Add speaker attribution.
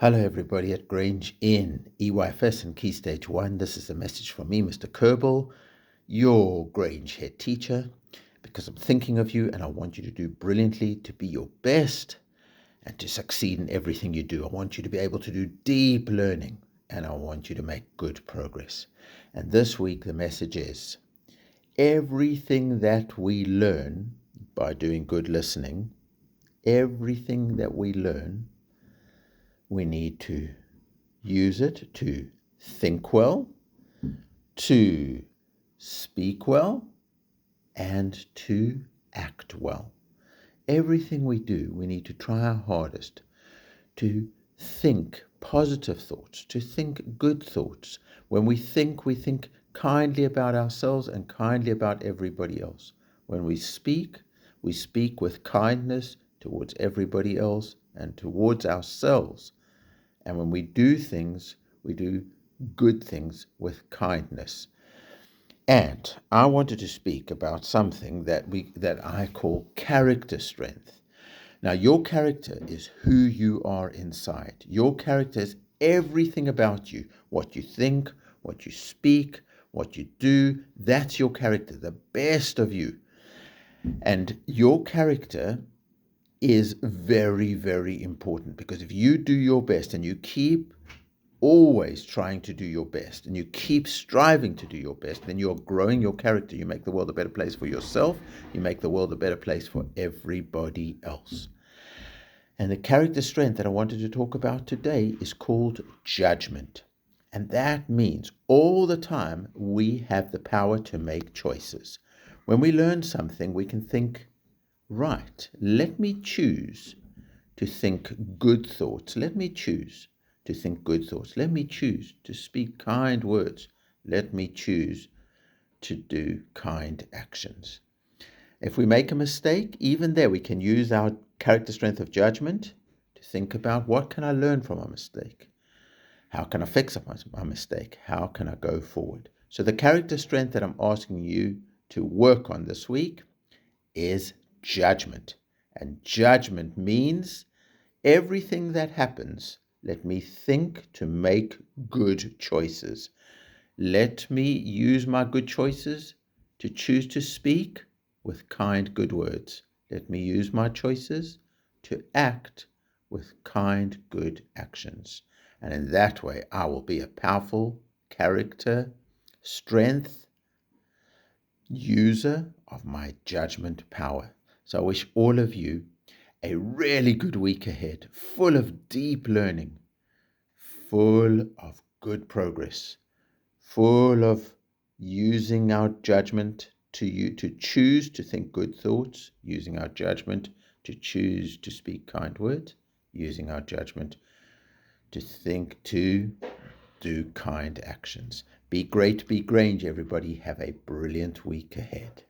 Speaker 1: Hello everybody at Grange in EYFS and Key Stage 1. This is a message from me, Mr. Kerbal, your Grange head teacher, because I'm thinking of you and I want you to do brilliantly, to be your best and to succeed in everything you do. I want you to be able to do deep learning and I want you to make good progress. And this week the message is, everything that we learn by doing good listening, everything that we learn, we need to use it to think well, to speak well, and to act well. Everything we do, we need to try our hardest to think positive thoughts, to think good thoughts. When we think kindly about ourselves and kindly about everybody else. When we speak with kindness towards everybody else and towards ourselves. And when we do things, we do good things with kindness. And I wanted to speak about something that I call character strength. Now, your character is who you are inside. Your character is everything about you. What you think, what you speak, what you do, that's your character, the best of you. And your character is very, very important, because if you do your best and you keep always trying to do your best and you keep striving to do your best, then you're growing your character. You make the world a better place for yourself. You make the world a better place for everybody else. And the character strength that I wanted to talk about today is called judgment. And that means all the time we have the power to make choices. When we learn something, we can think, right, let me choose to think good thoughts. Let me choose to think good thoughts. Let me choose to speak kind words. Let me choose to do kind actions. If we make a mistake, even there we can use our character strength of judgment to think about, what can I learn from a mistake? How can I fix up my mistake? How can I go forward? So the character strength that I'm asking you to work on this week is judgment. And judgment means everything that happens, let me think to make good choices. Let me use my good choices to choose to speak with kind, good words. Let me use my choices to act with kind, good actions. And in that way, I will be a powerful character, strength, user of my judgment power. So I wish all of you a really good week ahead, full of deep learning, full of good progress, full of using our judgment to choose to think good thoughts, using our judgment to choose to speak kind words, using our judgment to do kind actions. Be great, be Grange, everybody. Have a brilliant week ahead.